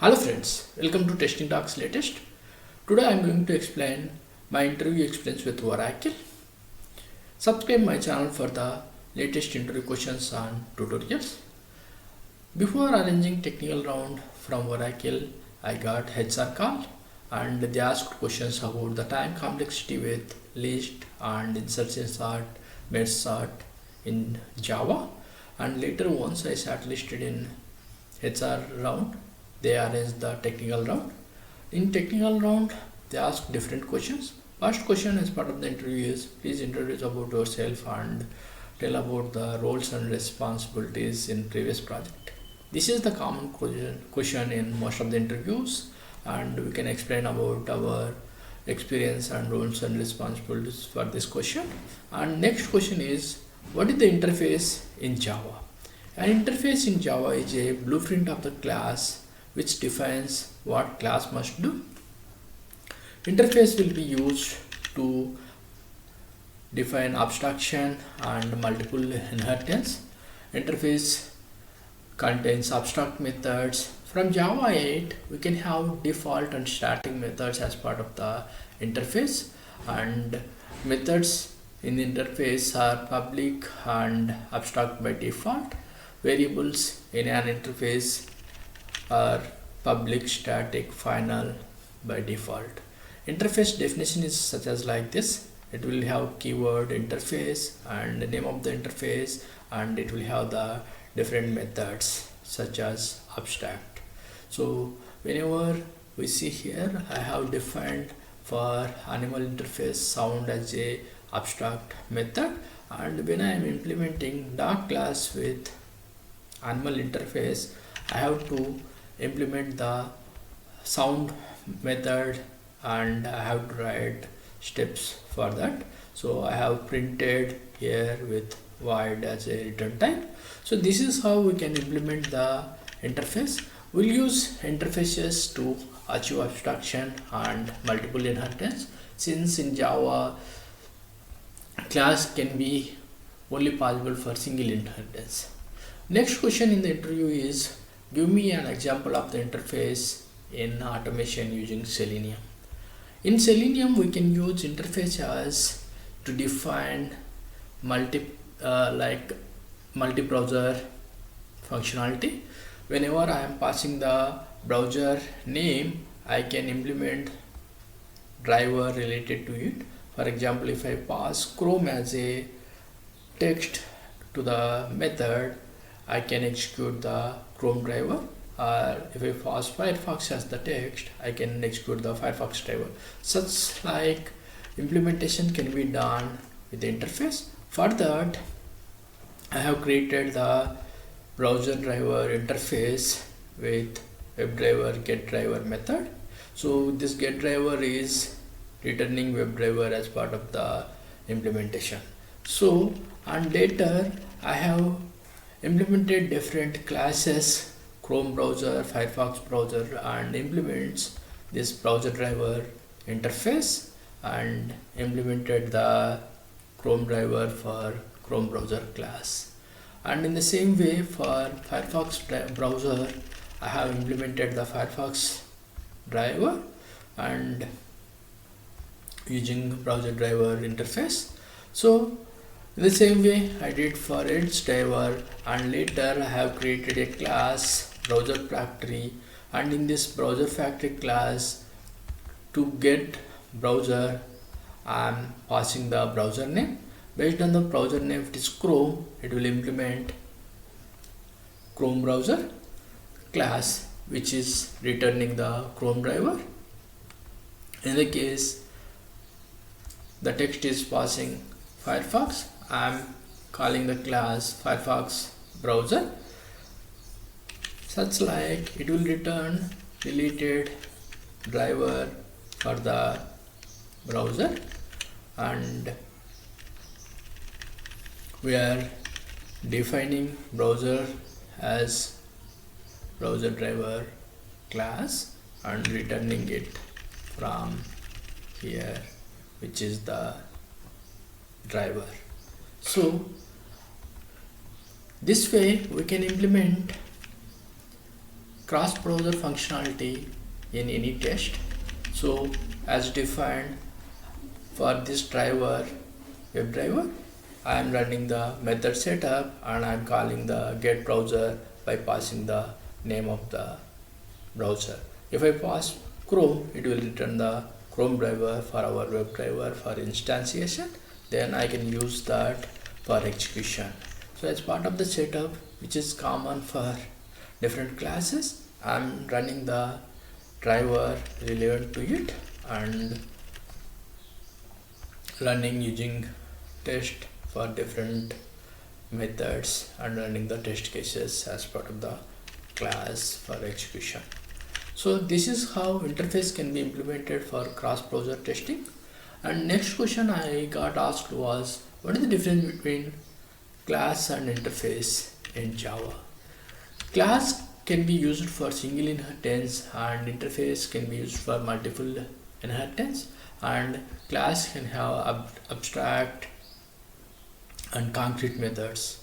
Hello friends, welcome to Testing Talks Latest. Today I am going to explain my interview experience with Oracle. Subscribe my channel for the latest interview questions and tutorials. Before arranging technical round from Oracle, I got HR call and they asked questions about the time complexity with list and insertion sort, merge sort in Java, and later once I shortlisted in HR round, they arranged the technical round. In technical round, they ask different questions. First question as part of the interview is, please introduce about yourself and tell about the roles and responsibilities in previous project. This is the common question in most of the interviews, and we can explain about our experience and roles and responsibilities for this question. And next question is, what is the interface in Java? An interface in Java is a blueprint of the class which defines what class must do. Interface will be used to define abstraction and multiple inheritance. Interface contains abstract methods. From Java 8, we can have default and static methods as part of the interface, and methods in the interface are public and abstract by default. Variables in an interface are public, static, final by default. Interface definition is such as like this. It will have keyword interface and the name of the interface, and it will have the different methods such as abstract. So whenever we see here, I have defined for animal interface sound as a abstract method, and when I am implementing dog class with animal interface, I have to implement the sound method and I have to write steps for that. So I have printed here with void as a return type. So this is how we can implement the interface. We'll use interfaces to achieve abstraction and multiple inheritance, since in Java class can be only possible for single inheritance. Next question in the interview is, give me an example of the interface in automation using Selenium. In Selenium, we can use interface as to define multi-browser functionality. Whenever I am passing the browser name, I can implement driver related to it. For example, if I pass Chrome as a text to the method, I can execute the Chrome driver, or if I pass Firefox as the text, I can execute the Firefox driver. Such like implementation can be done with the interface. For that, I have created the browser driver interface with WebDriver getDriver method. So this getDriver is returning WebDriver as part of the implementation. So, and later I have implemented different classes, Chrome browser, Firefox browser, and implements this browser driver interface and implemented the Chrome driver for Chrome browser class. And in the same way for Firefox browser, I have implemented the Firefox driver and using browser driver interface. So in the same way I did for Edge driver, and later I have created a class browser factory, and in this browser factory class, to get browser I am passing the browser name. Based on the browser name, if it is Chrome, it will implement Chrome browser class, which is returning the Chrome driver. In the case the text is passing Firefox, I am calling the class Firefox browser. Such like it will return deleted driver for the browser, and we are defining browser as browser driver class and returning it from here, which is the driver. So this way we can implement cross-browser functionality in any test. So as defined for this driver, WebDriver, I am running the method setup and I am calling the get browser by passing the name of the browser. If I pass Chrome, it will return the Chrome driver for our WebDriver for instantiation. Then I can use that for execution. So as part of the setup, which is common for different classes, I am running the driver relevant to it and running using test for different methods and running the test cases as part of the class for execution. So this is how interface can be implemented for cross-browser testing. And next question I got asked was, what is the difference between class and interface in Java? Class can be used for single inheritance and interface can be used for multiple inheritance, and class can have abstract and concrete methods,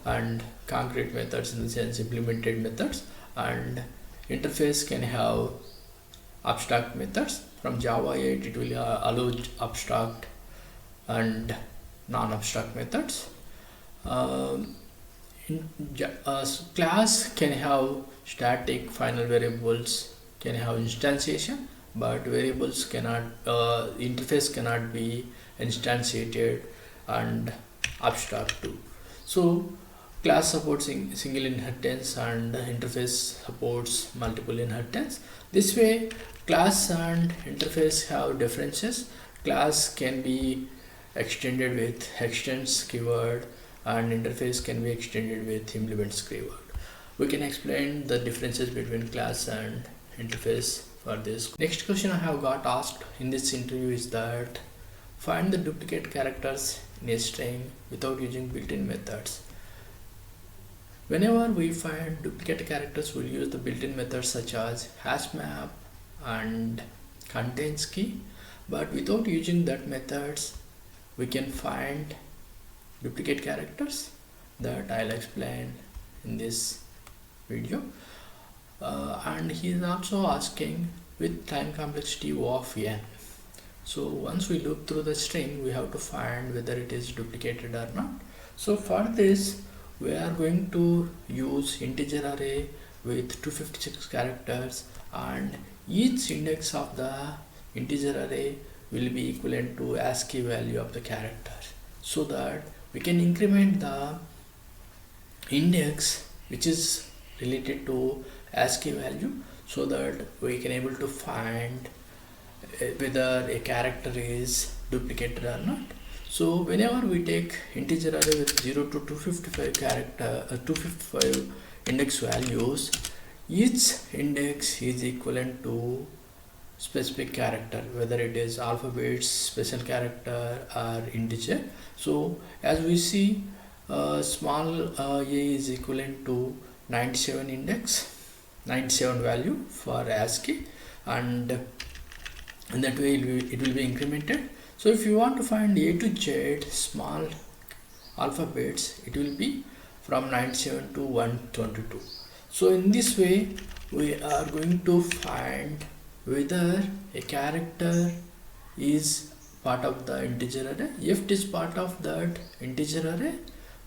and concrete methods in the sense implemented methods, and interface can have abstract methods. From Java 8 it will allow abstract and non-abstract methods. Class can have static final variables, can have instantiation, but variables cannot, interface cannot be instantiated and abstract too. So class supports single inheritance and interface supports multiple inheritance. This way class and interface have differences. Class can be extended with extends keyword and interface can be extended with implements keyword. We can explain the differences between class and interface for this. Next question I have got asked in this interview is that find the duplicate characters in a string without using built-in methods. Whenever we find duplicate characters, we'll use the built-in methods such as hashmap and contains key, but without using that methods we can find duplicate characters that I'll explain in this video. And he is also asking with time complexity of n. So once we look through the string, we have to find whether it is duplicated or not. So for this we are going to use integer array with 256 characters, and each index of the integer array will be equivalent to ASCII value of the character, so that we can increment the index which is related to ASCII value, so that we can able to find whether a character is duplicated or not. So whenever we take integer array with 0 to 255 255 index values, each index is equivalent to specific character, whether it is alphabets, special character or integer. So as we see, small a is equivalent to 97 index, 97 value for ASCII, and in that way it will be incremented. So if you want to find A to Z small alphabets, it will be from 97 to 122. So in this way we are going to find whether a character is part of the integer array. If it is part of that integer array,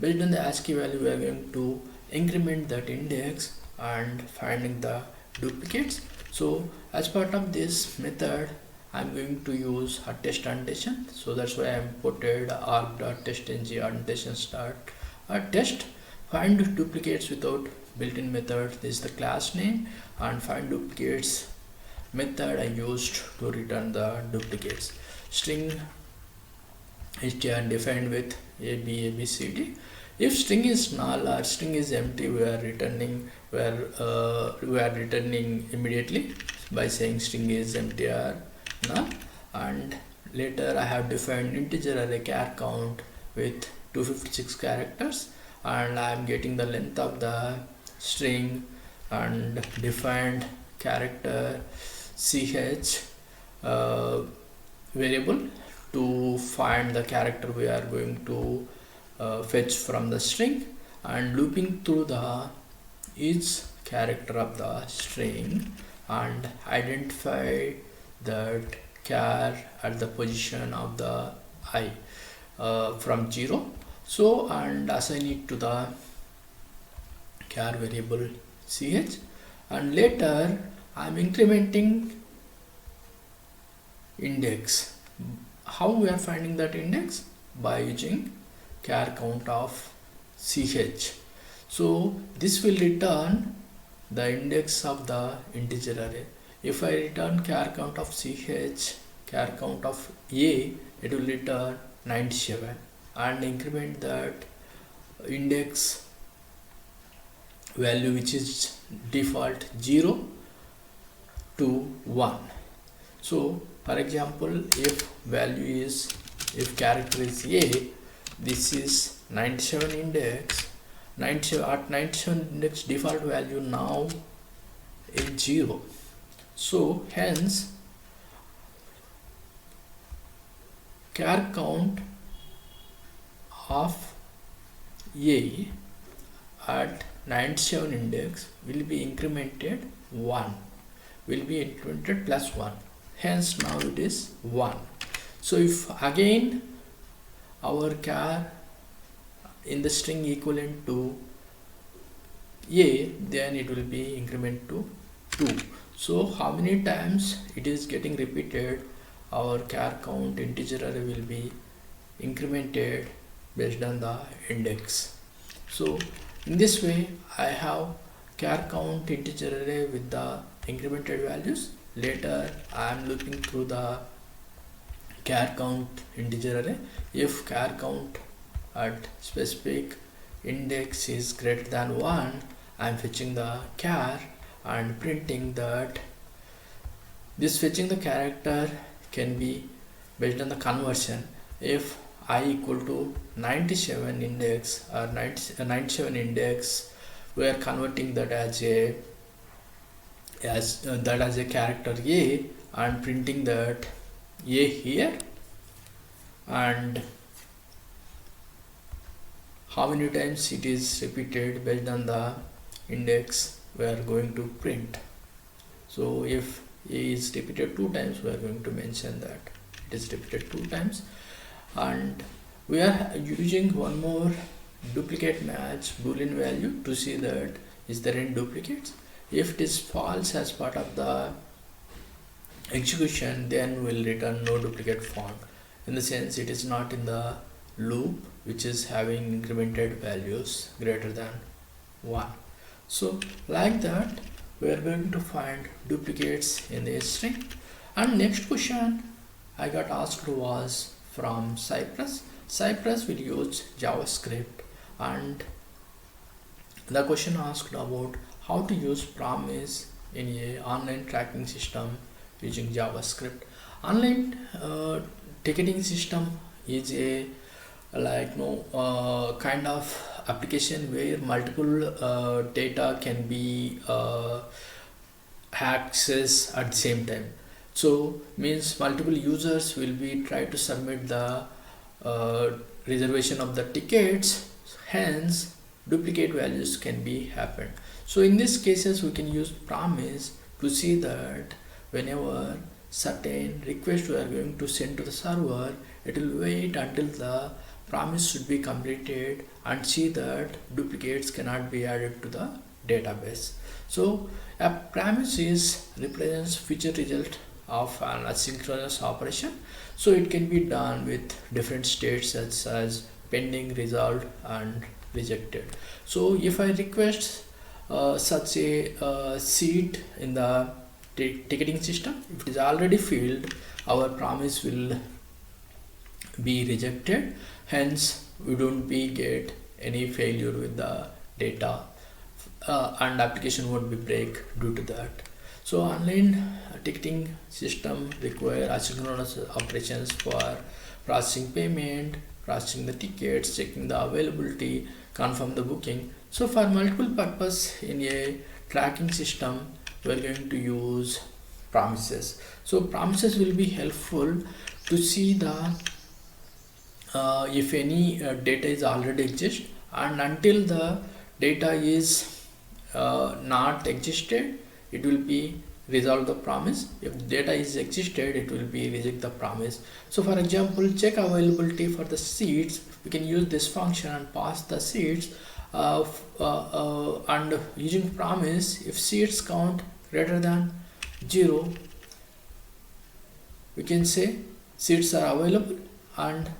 based on the ASCII value we are going to increment that index and finding the duplicates. So as part of this method I'm going to use a test annotation, so that's why I imported arg.testng annotations.test. Find duplicates without built-in method, this is the class name, and find duplicates method I used to return the duplicates. String is defined with a b, c, d. If string is null or string is empty, we are returning immediately by saying string is empty or null. And later I have defined integer array char count with 256 characters, and I am getting the length of the string and defined character ch variable to find the character we are going to fetch from the string, and looping through the each character of the string and identify that char at the position of the I from 0. So and assign it to the char variable ch, and later I'm incrementing index. How we are finding that index? By using char count of ch. So this will return the index of the integer array. If I return char count of ch, char count of a, it will return 97 and increment that index value, which is default 0 to 1. So for example, if character is a, this is 97 index, 97 index default value now is 0. So hence char count of a at 97 index will be incremented 1, will be incremented plus 1. Hence now it is 1. So if again our char in the string equivalent to a, then it will be increment to 2. So how many times it is getting repeated, our char count integer array will be incremented based on the index. So in this way I have char count integer array with the incremented values. Later I am looking through the char count integer array. If char count at specific index is greater than 1, I am fetching the char and printing that. This fetching the character can be based on the conversion. If I equal to 97 index or 97 index, we are converting that as a character a and printing that a here, and how many times it is repeated based on the index we are going to print. So if a is repeated 2 times, we are going to mention that it is repeated 2 times. And we are using one more duplicate match boolean value to see that is there any duplicates. If it is false as part of the execution, then we'll return no duplicate found, in the sense it is not in the loop which is having incremented values greater than 1. So like that we are going to find duplicates in the string. And next question I got asked was from Cypress. Cypress will use JavaScript, and the question asked about how to use promise in a online tracking system using JavaScript. Online ticketing system is a kind of application where multiple data can be accessed at the same time. So means multiple users will be try to submit the reservation of the tickets, hence duplicate values can be happened. So in these cases we can use promise to see that whenever certain request we are going to send to the server, it will wait until the promise should be completed and see that duplicates cannot be added to the database. So a promise represents future result of an asynchronous operation. So it can be done with different states such as pending, resolved and rejected. So if I request such a seat in the ticketing system, if it is already filled, our promise will be rejected, hence we don't be get any failure with the data and application won't be break due to that. So online ticketing system require asynchronous operations for processing payment, processing the tickets, checking the availability, confirm the booking. So for multiple purpose in a tracking system, we are going to use promises. So promises will be helpful to see the if any data is already exist, and until the data is not existed, it will be resolve the promise. If data is existed, it will be reject the promise. So for example, check availability for the seats. We can use this function and pass the seats and using promise, if seats count greater than 0, we can say seats are available, and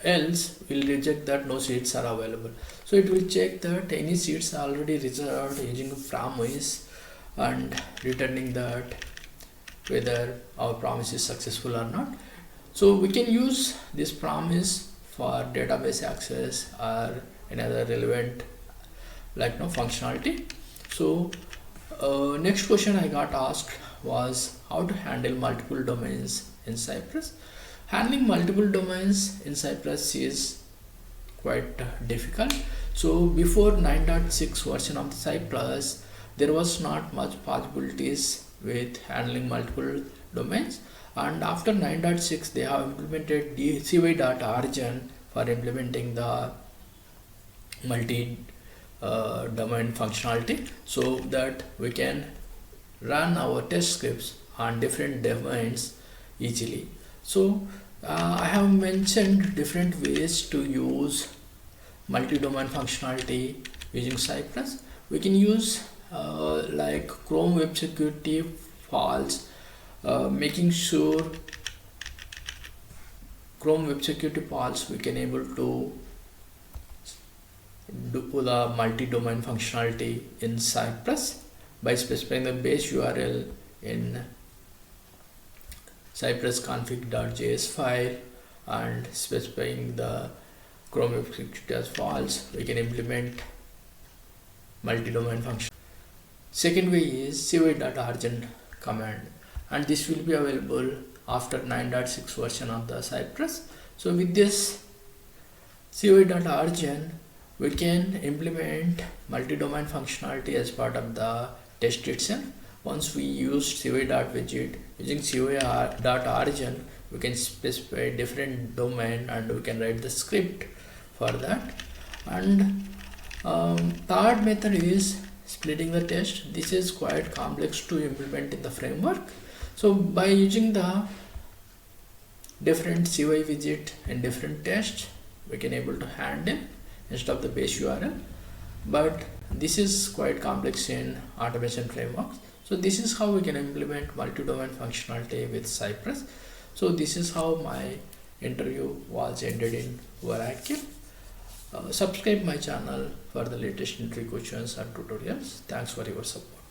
else we'll reject that no seats are available. So it will check that any seats are already reserved using promise and returning that whether our promise is successful or not. So we can use this promise for database access or another relevant functionality. So next question I got asked was how to handle multiple domains in Cypress. Handling multiple domains in Cypress is quite difficult. So before 9.6 version of the Cypress, there was not much possibilities with handling multiple domains, and after 9.6 they have implemented the CY.origin for implementing the multi domain functionality, so that we can run our test scripts on different domains easily. So I have mentioned different ways to use multi-domain functionality using Cypress. We can use like Chrome Web Security false, making sure Chrome Web Security false, we can able to do the multi-domain functionality in Cypress by specifying the base URL in cypress config.js file and specifying the Chrome Web Security as false. We can implement multi-domain function. Second way is CY.origin command, and this will be available after 9.6 version of the Cypress. So with this CY.origin, we can implement multi-domain functionality as part of the test itself. Once we use CY.widget, using CY.origin, we can specify different domain and we can write the script for that. And third method is splitting the test. This is quite complex to implement in the framework. So by using the different CY widget and different tests, we can able to handle instead of the base URL, but this is quite complex in automation frameworks. So this is how we can implement multi-domain functionality with Cypress. So this is how my interview was ended in Oracle. Subscribe my channel for the latest interview questions and tutorials. Thanks for your support.